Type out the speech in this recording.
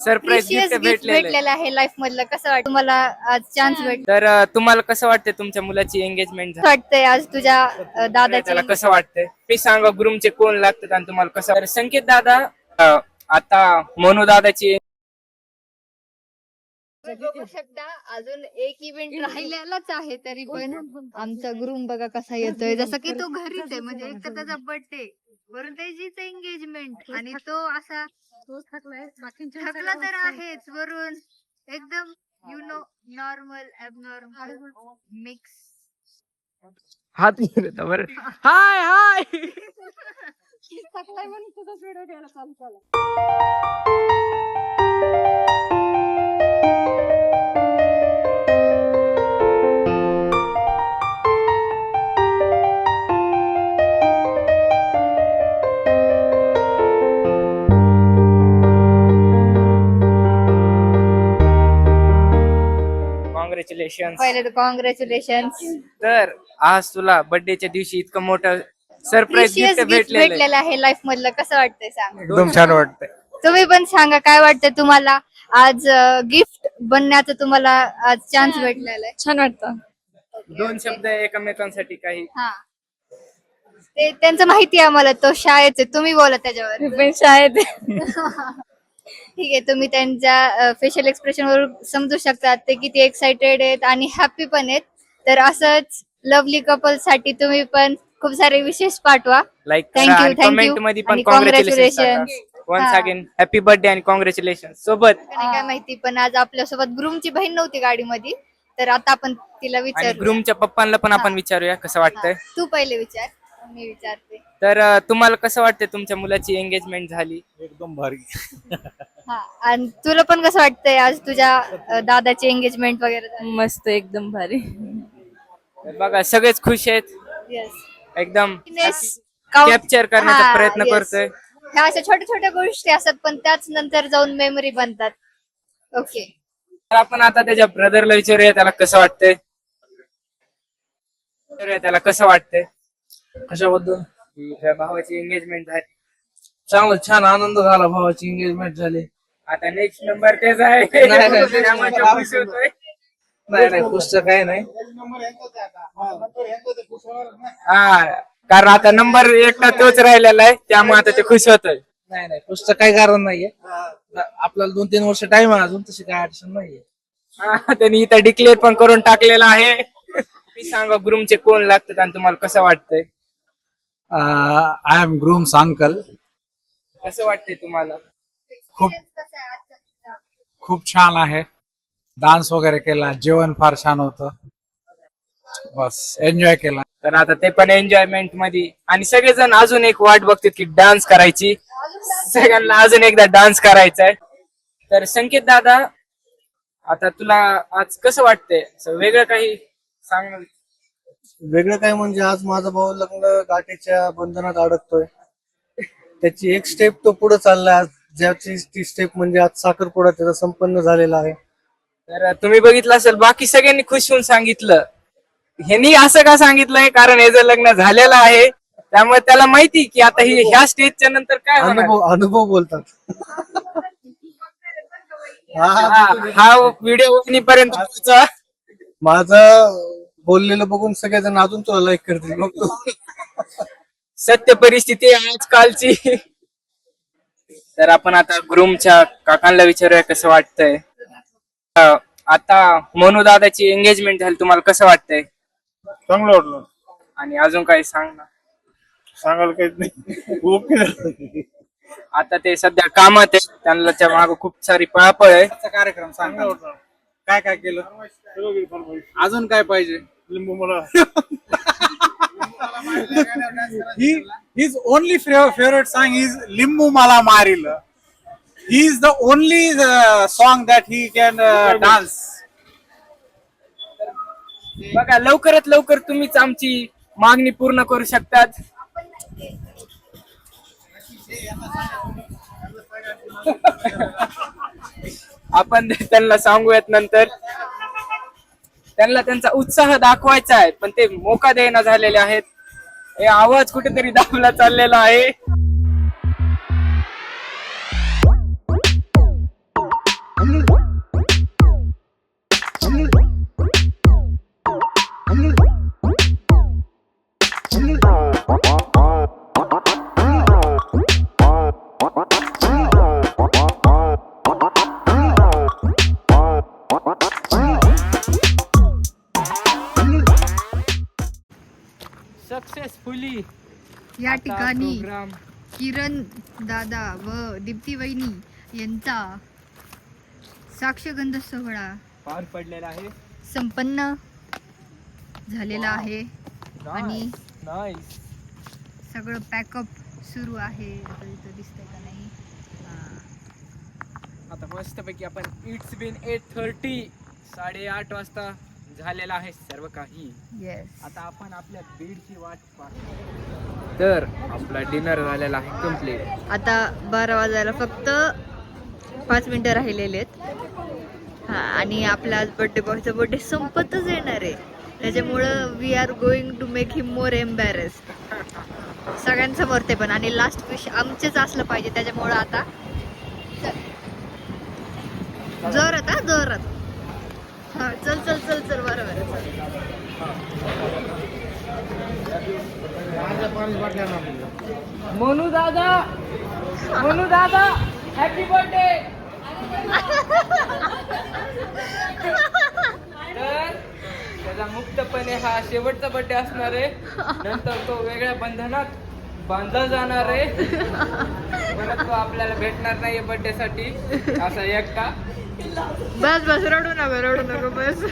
Surprise precious gift gift भेटलेलं भेटलेलं आहे लाईफ मधलं. कसं वाटतं तुम्हाला आज चान्स भेटला? तर तुम्हाला कसं वाटतं तुमच्या मुलाची एंगेजमेंट कसं वाटतंय आज तुझ्या दादाच्या त्याला कसं वाटतंय ते सांगा. ग्रूमचे कोण लागतात आणि तुम्हाला कसं तर संकेत दादा आता मोनू दादाची बघू शकता अजून एक इव्हेंट राहिलेलाच आहे तरी पण आमचा ग्रूम बघा कसा येतोय. जसं की तो घरीच आहे, म्हणजे एक तर त्याचा बर्थडे वरून त्याचीच एंगेजमेंट आणि तो असा थकला तर आहेच वरून एकदम नॉर्मल ॲबनॉर्मल मिक्स. हात बरं. हाय हाय थकलाय म्हणून तुझाच व्हिडिओ घ्यायला चालू केला. कॉंग्रॅच्युलेशन. पहिले तर कॉंग्रॅच्युलेशन. तर आज तुला बर्थडेच्या दिवशी इतकं मोठं सरप्राईज प्रिशियस गिफ्ट गिफ्ट भेटलेलं भेटलेलं आहे लाईफ मधलं. कसं वाटतंय सांग? एकदम छान वाटतंय. तुम्ही पण सांगा काय वाटतंय तुम्हाला आज गिफ्ट बनण्याचं तुम्हाला आज चान्स भेटलेला आहे. छान वाटतं. दोन शब्द एकमेकांसाठी काही हा ते त्यांचं माहिती आहे आम्हाला. तो शाळेत आहे, तुम्ही बोला त्याच्यावर. मी पण शाळेत ठीक आहे, तुम्ही त्यांच्या फेशियल एक्सप्रेशन वरून समजू शकता ते किती एक्साइटेड आहेत आणि हॅपी पण आहेत. तर असंच लवली कपल साठी तुम्ही पण खूप सारे विशेष पाठवा. लाईक थँक्यू कमेंट मध्ये पण आणि congratulation congratulation. Once again happy birthday आणि कॉंग्रॅच्युलेशन सोबत. काय माहिती पण आज आपल्यासोबत ग्रूमची बहीण नव्हती गाडीमध्ये, तर आता आपण तिला आणि विचार. ग्रूमच्या पप्पांना पण आपण विचारूया कसं वाटतंय. तू पहिले विचार, मी विचारते. तर तुम्हाला कसं वाटतंय तुमच्या मुलाची एंगेजमेंट झाली. एकदम भारी. हा आणि तुला पण कसं वाटतंय आज तुझ्या दादाची एंगेजमेंट वगैरे झाली? मस्त एकदम भारी. तर बघा सगळेच खुश आहेत Yes. एकदम Happiness कॅप्चर करण्याचा हा, प्रयत्न yes. करतोय. ह्या अशा छोट्या छोट्या गोष्टी असतात पण त्याच नंतर जाऊन मेमरी बनतात. ओके, तर आपण आता त्याच्या ब्रदरला विचारूया त्याला कसं वाटतंय. त्याला कसं वाटतंय कशाबद्दल? तुझ्या भावाची एंगेजमेंट झाली. चांगलं छान आनंद झाला. भावाची एंगेजमेंट झाली. आता नेक्स्ट नंबर तेच आहे. नाही. त्यामुळे तो खुश होतोय. नाही पुस्तक काही नाही. हा कारण आता नंबर एकटा तोच राहिलेला आहे त्यामुळे आता ते खुश होतोय. नाही पुस्तक काही कारण नाहीये. आपल्याला 2-3 वर्ष टाइम आहे अजून, तशी काही अडचण नाहीये. त्यांनी इथं डिक्लेअर पण करून टाकलेलं आहे. मी सांगा ग्रूमचे कोण लागतात आणि तुम्हाला कसं वाटतंय. I am groom's uncle. कसं वाटतंय तुम्हाला. खूप छान आहे. डान्स वगैरे केला, जेवण फार छान होतं. बस एन्जॉय केला. तर आता ते पण एन्जॉयमेंट मध्ये आणि सगळेजण अजून एक वाट बघतात की डान्स करायची. सगळ्यांना अजून एकदा डान्स करायचा आहे. तर संकेत दादा आता तुला आज कसं वाटतंय. असं वेगळं काही सांग. वेगळं काय म्हणजे आज माझा भाऊ लग्न गाठीच्या बंधनात अडकतोय. त्याची एक स्टेप तो पुढे चाललाय आज, ज्याची ती स्टेप म्हणजे आज साखरपुडा त्याचा संपन्न झालेला आहे. तर तुम्ही बघितलं असेल बाकी सगळ्यांनी खुश होऊन सांगितलं. ह्यांनी असं का सांगितलंय कारण याचं लग्न झालेलं आहे त्यामुळे त्याला माहिती की आता ही ह्या स्टेजच्या नंतर काय होणार. अनुभव बोलतात. हा व्हिडिओ पर्यंत माझं बोललेलं बघून सगळेजण अजून तुला लाईक करतील. मग तू सत्य परिस्थिती आहे आजकालची. तर आपण आता ग्रूमच्या काकांना विचारूया कसं वाटतंय. आता मोनू दादाची एंगेजमेंट झाली तुम्हाला कसं वाटतंय. चांगलं वाटलं. आणि अजून काही सांग ना. सांगायला काहीच नाही. ओके. आता ते सध्या कामात आहे त्यांच्या मागे खूप सारी पळापळ आहे. कार्यक्रम सांग. चांगलं वाटलं. काय काय केलं, अजून काय पाहिजे. लिंबू मला. His only favorite song is Limbu Mala Marila. He is the only song that he can dance. बघा लवकरात लवकर तुम्हीच आमची मागणी पूर्ण करू शकतात. आपण त्यांना सांगूयात नंतर. त्यांना त्यांचा उत्साह दाखवायचा आहे पण ते मोका देणं झालेले आहेत. हे आवाज कुठेतरी दाबला चाललेला आहे. सक्सेसफुली या ठिकाणी प्रोग्राम किरण दादा व दीप्ती वहिनी यांचा साक्षगंध सोहळा पार पडलेला आहे. संपन्न झालेला आहे आणि नाईस. सगळं पॅकअप सुरू आहे. आता इथं दिसतंय का नाही? आता मस्तपैकी आपण इट्स बिन 8:30 8:30 वाजता झालेला आहे सर्व काही. येस. आता आपण आपल्या बीडची वाट पाहतो. तर आपला डिनर झालेला आहे कम्प्लीट. आता 12 वाजायला फक्त 5 मिनिटं राहिलेले आहेत. हा, आणि आपला आज बर्थडे बॉयचा बर्थडे संपतच येणार आहे. त्याच्यामुळं we are going to make him more embarrassed सगळ्यांसमोर ते पण. आणि लास्ट विश आमचेच असलं पाहिजे. त्याच्यामुळं आता जोरात हा जोरात. हा चल चल चल चल बरोबर मनू दादा हॅपी बर्थडे. तर त्याचा मुक्तपणे हा शेवटचा बर्थडे असणार आहे. नंतर तो वेगळ्या बंधनात बांधला जाणार आहे. परत तो आपल्याला भेटणार नाही बर्थडे साठी असा एकटा. बस बस रडू नका बस.